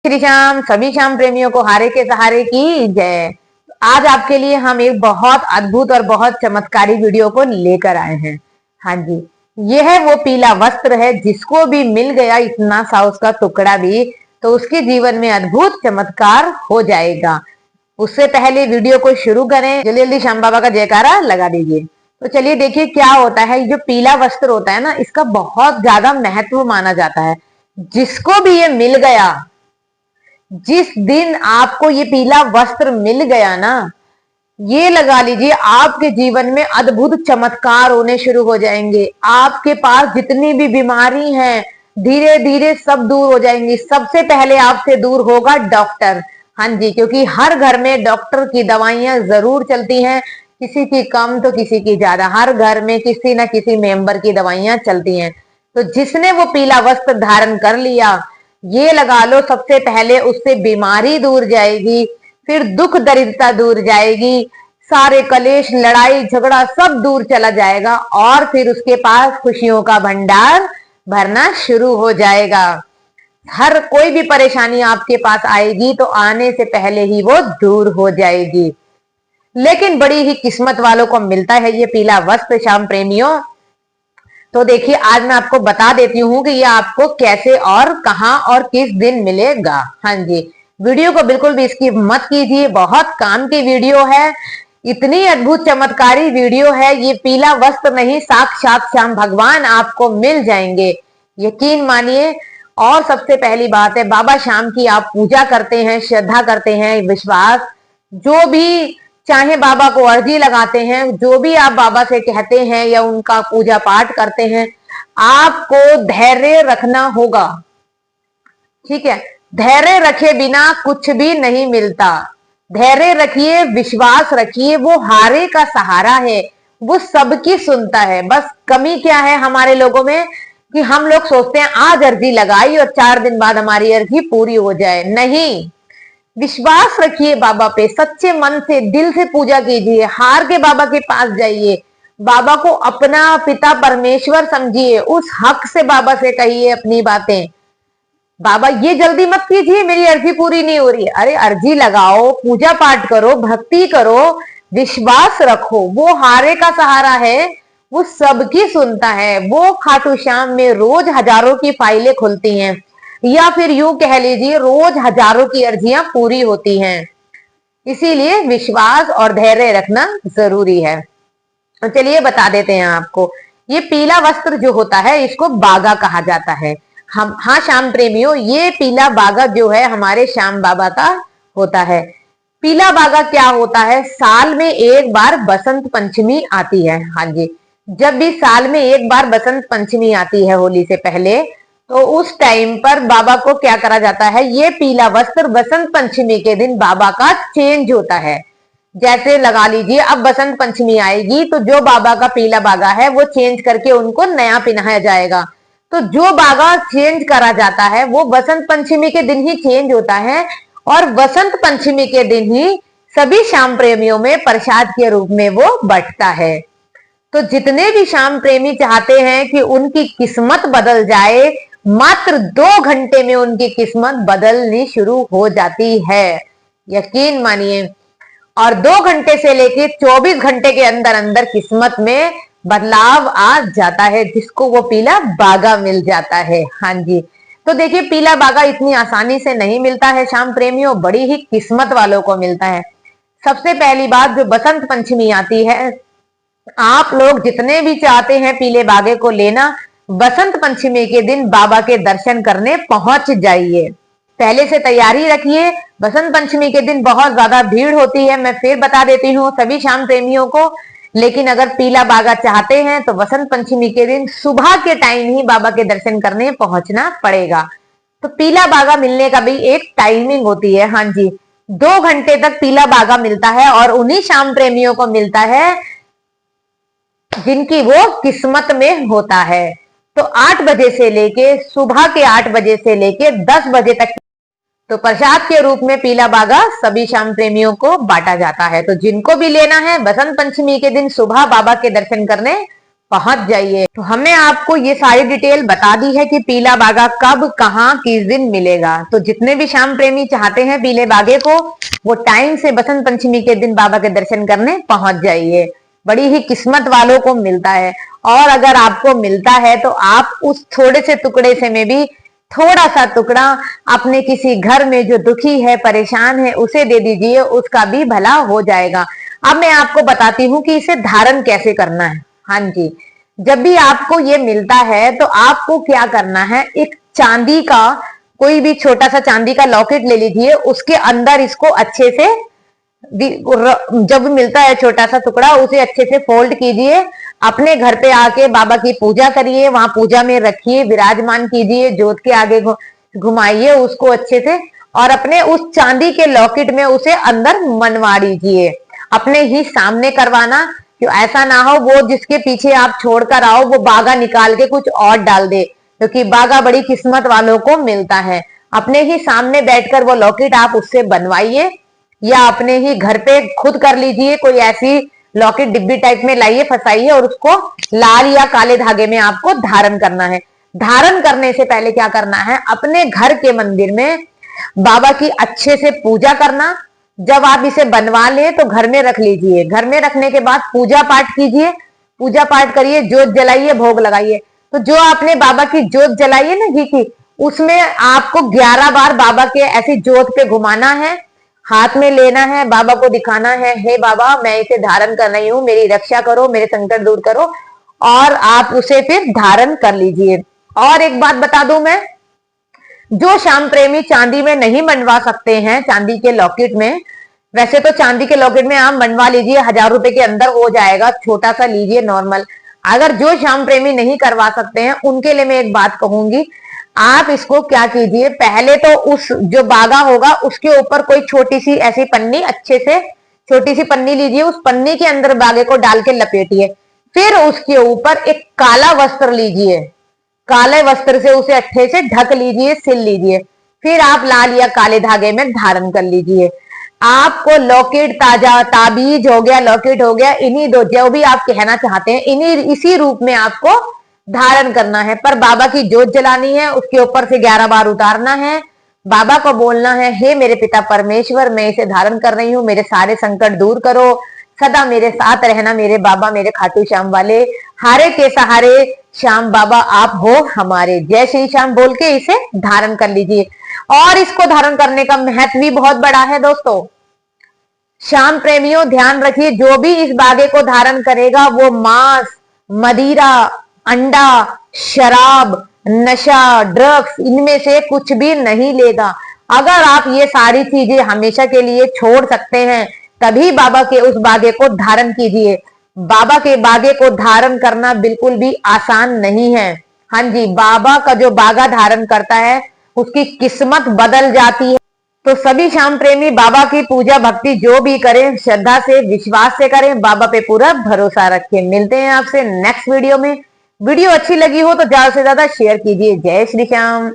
श्री श्याम। सभी श्याम प्रेमियों को हारे के सहारे की जय। आज आपके लिए हम एक बहुत अद्भुत और बहुत चमत्कारी वीडियो को लेकर आए हैं। हाँ जी, यह वो पीला वस्त्र है जिसको भी मिल गया इतना सा उसका टुकड़ा भी, तो उसके जीवन में अद्भुत चमत्कार हो जाएगा। उससे पहले वीडियो को शुरू करें, जल्दी जल्दी श्याम बाबा का जयकारा लगा दीजिए। तो चलिए देखिए क्या होता है। जो पीला वस्त्र होता है ना, इसका बहुत ज्यादा महत्व माना जाता है। जिसको भी ये मिल गया, जिस दिन आपको ये पीला वस्त्र मिल गया ना, ये लगा लीजिए आपके जीवन में अद्भुत चमत्कार होने शुरू हो जाएंगे। आपके पास जितनी भी बीमारी है धीरे धीरे सब दूर हो जाएंगी। सबसे पहले आपसे दूर होगा डॉक्टर। हाँ जी, क्योंकि हर घर में डॉक्टर की दवाइयां जरूर चलती हैं, किसी की कम तो किसी की ज्यादा। हर घर में किसी ना किसी मेंबर की दवाइयां चलती हैं। तो जिसने वो पीला वस्त्र धारण कर लिया, ये लगा लो सबसे पहले उससे बीमारी दूर जाएगी, फिर दुख दरिद्रता दूर जाएगी, सारे कलेश लड़ाई झगड़ा सब दूर चला जाएगा और फिर उसके पास खुशियों का भंडार भरना शुरू हो जाएगा। हर कोई भी परेशानी आपके पास आएगी तो आने से पहले ही वो दूर हो जाएगी। लेकिन बड़ी ही किस्मत वालों को मिलता है ये पीला वस्त्र श्याम प्रेमियों। तो देखिए आज मैं आपको बता देती हूँ कि ये आपको कैसे और कहां और किस दिन मिलेगा। हाँ जी, वीडियो को बिल्कुल भी स्किप मत कीजिए, बहुत काम की वीडियो है। इतनी अद्भुत चमत्कारी वीडियो है। ये पीला वस्त्र नहीं, साक्षात श्याम भगवान आपको मिल जाएंगे, यकीन मानिए। और सबसे पहली बात है, बाबा श्याम की आप पूजा करते हैं, श्रद्धा करते हैं, विश्वास, जो भी चाहे बाबा को अर्जी लगाते हैं, जो भी आप बाबा से कहते हैं या उनका पूजा पाठ करते हैं, आपको धैर्य रखना होगा। ठीक है, धैर्य रखे बिना कुछ भी नहीं मिलता। धैर्य रखिए, विश्वास रखिए, वो हारे का सहारा है, वो सबकी सुनता है। बस कमी क्या है हमारे लोगों में कि हम लोग सोचते हैं आज अर्जी लगाई और 4 दिन बाद हमारी अर्जी पूरी हो जाए। नहीं, विश्वास रखिए बाबा पे, सच्चे मन से दिल से पूजा कीजिए, हार के बाबा के पास जाइए, बाबा को अपना पिता परमेश्वर समझिए, उस हक से बाबा से कहिए अपनी बातें। बाबा ये जल्दी मत कीजिए मेरी अर्जी पूरी नहीं हो रही है। अरे अर्जी लगाओ, पूजा पाठ करो, भक्ति करो, विश्वास रखो, वो हारे का सहारा है, वो सबकी सुनता है। वो खाटू श्याम में रोज हजारों की फाइलें खुलती हैं, या फिर यूं कह लीजिए रोज हजारों की अर्जियां पूरी होती हैं। इसीलिए विश्वास और धैर्य रखना जरूरी है। तो चलिए बता देते हैं आपको। ये पीला वस्त्र जो होता है इसको बागा कहा जाता है। हम हाँ श्याम प्रेमियों, ये पीला बागा जो है हमारे श्याम बाबा का होता है। पीला बागा क्या होता है, साल में एक बार बसंत पंचमी आती है। हाँ जी, जब भी साल में एक बार बसंत पंचमी आती है होली से पहले, तो उस टाइम पर बाबा को क्या करा जाता है, ये पीला वस्त्र बसंत पंचमी के दिन बाबा का चेंज होता है। जैसे लगा लीजिए अब बसंत पंचमी आएगी तो जो बाबा का पीला बागा है वो चेंज करके उनको नया पहनाया जाएगा। तो जो बागा चेंज करा जाता है वो बसंत पंचमी के दिन ही चेंज होता है, और बसंत पंचमी के दिन ही सभी श्याम प्रेमियों में प्रसाद के रूप में वो बंटता है। तो जितने भी श्याम प्रेमी चाहते हैं कि उनकी किस्मत बदल जाए, मात्र 2 घंटे में उनकी किस्मत बदलनी शुरू हो जाती है, यकीन मानिए। और 2 घंटे से लेके 24 घंटे के अंदर अंदर किस्मत में बदलाव आ जाता है, जिसको वो पीला बागा मिल जाता है। हाँ जी, तो देखिए पीला बागा इतनी आसानी से नहीं मिलता है श्याम प्रेमियों, बड़ी ही किस्मत वालों को मिलता है। सबसे पहली बात, जो बसंत पंचमी आती है, आप लोग जितने भी चाहते हैं पीले बागे को लेना, बसंत पंचमी के दिन बाबा के दर्शन करने पहुंच जाइए। पहले से तैयारी रखिए, बसंत पंचमी के दिन बहुत ज्यादा भीड़ होती है, मैं फिर बता देती हूँ सभी श्याम प्रेमियों को। लेकिन अगर पीला बागा चाहते हैं तो बसंत पंचमी के दिन सुबह के टाइम ही बाबा के दर्शन करने पहुंचना पड़ेगा। तो पीला बागा मिलने का भी एक टाइमिंग होती है। हाँ जी, 2 घंटे तक पीला बागा मिलता है, और उन्हीं श्याम प्रेमियों को मिलता है जिनकी वो किस्मत में होता है। तो 8 बजे से लेके सुबह के 8 बजे से लेके 10 बजे तक तो प्रसाद के रूप में पीला बागा सभी श्याम प्रेमियों को बांटा जाता है। तो जिनको भी लेना है बसंत पंचमी के दिन सुबह बाबा के दर्शन करने पहुंच जाइए। तो हमने आपको ये सारी डिटेल बता दी है कि पीला बागा कब, कहाँ, किस दिन मिलेगा। तो जितने भी श्याम प्रेमी चाहते हैं पीले बागे को, वो टाइम से बसंत पंचमी के दिन बाबा के दर्शन करने पहुंच जाइए। बड़ी ही किस्मत वालों को मिलता है। और अगर आपको मिलता है तो आप उस थोड़े से टुकड़े से में भी थोड़ा सा टुकड़ा अपने किसी घर में जो दुखी है, परेशान है, उसे दे दीजिए, उसका भी भला हो जाएगा। अब मैं आपको बताती हूँ कि इसे धारण कैसे करना है। हाँ जी, जब भी आपको ये मिलता है तो आपको क्या करना है, एक चांदी का कोई भी छोटा सा चांदी का लॉकेट ले लीजिए, उसके अंदर इसको अच्छे से, जब मिलता है छोटा सा टुकड़ा, उसे अच्छे से फोल्ड कीजिए। अपने घर पे आके बाबा की पूजा करिए, वहां पूजा में रखिए, विराजमान कीजिए, ज्योत के आगे घुमाइए उसको अच्छे से, और अपने उस चांदी के लॉकेट में उसे अंदर मनवा दीजिए। अपने ही सामने करवाना, क्यों ऐसा ना हो वो जिसके पीछे आप छोड़कर आओ वो बागा निकाल के कुछ और डाल दे, क्योंकि बागा बड़ी किस्मत वालों को मिलता है। अपने ही सामने बैठकर वो लॉकेट आप उससे बनवाइए, या अपने ही घर पे खुद कर लीजिए। कोई ऐसी लॉकेट डिब्बी टाइप में लाइए, फंसाइए, और उसको लाल या काले धागे में आपको धारण करना है। धारण करने से पहले क्या करना है, अपने घर के मंदिर में बाबा की अच्छे से पूजा करना। जब आप इसे बनवा ले तो घर में रख लीजिए। घर में रखने के बाद पूजा पाठ कीजिए, पूजा पाठ करिए, ज्योत जलाइए, भोग लगाइए। तो जो आपने बाबा की ज्योत जलाई है ना घी की, उसमें आपको 11 बार बाबा के ऐसी ज्योत पे घुमाना है, हाथ में लेना है, बाबा को दिखाना है, हे बाबा मैं इसे धारण कर रही हूँ, मेरी रक्षा करो, मेरे संकट दूर करो, और आप उसे फिर धारण कर लीजिए। और एक बात बता दूं मैं, जो श्याम प्रेमी चांदी में नहीं बनवा सकते हैं, चांदी के लॉकेट में, वैसे तो चांदी के लॉकेट में आप बनवा लीजिए, 1000 रुपए के अंदर हो जाएगा, छोटा सा लीजिए नॉर्मल। अगर जो श्याम प्रेमी नहीं करवा सकते हैं उनके लिए मैं एक बात कहूंगी, आप इसको क्या कीजिए, पहले तो उस जो बागा होगा उसके ऊपर कोई छोटी सी ऐसी पन्नी, अच्छे से छोटी सी पन्नी लीजिए, उस पन्नी के अंदर बागे को डाल के लपेटिए। फिर उसके ऊपर एक काला वस्त्र लीजिए, काले वस्त्र से उसे अच्छे से ढक लीजिए, सिल लीजिए। फिर आप लाल या काले धागे में धारण कर लीजिए। आपको लॉकेट, ताजा ताबीज हो गया, लॉकेट हो गया, इन्हीं दो जो भी आप कहना चाहते हैं, इन्हीं इसी रूप में आपको धारण करना है। पर बाबा की ज्योत जलानी है, उसके ऊपर से 11 बार उतारना है, बाबा को बोलना है, हे मेरे पिता परमेश्वर, मैं इसे धारण कर रही हूँ, मेरे सारे संकट दूर करो, सदा मेरे साथ रहना मेरे बाबा, मेरे खाटू श्याम वाले, हारे के सहारे श्याम बाबा आप हो हमारे, जय श्री श्याम बोल के इसे धारण कर लीजिए। और इसको धारण करने का महत्व भी बहुत बड़ा है दोस्तों। श्याम प्रेमियों ध्यान रखिए, जो भी इस बागे को धारण करेगा वो मांस, मदिरा, अंडा, शराब, नशा, ड्रग्स, इनमें से कुछ भी नहीं लेगा। अगर आप ये सारी चीजें हमेशा के लिए छोड़ सकते हैं तभी बाबा के उस बागे को धारण कीजिए। बाबा के बागे को धारण करना बिल्कुल भी आसान नहीं है। हाँ जी, बाबा का जो बागा धारण करता है उसकी किस्मत बदल जाती है। तो सभी श्याम प्रेमी बाबा की पूजा भक्ति जो भी करें, श्रद्धा से, विश्वास से करें, बाबा पे पूरा भरोसा रखें। मिलते हैं आपसे नेक्स्ट वीडियो में। वीडियो अच्छी लगी हो तो ज्यादा से ज्यादा शेयर कीजिए। जय श्री श्याम।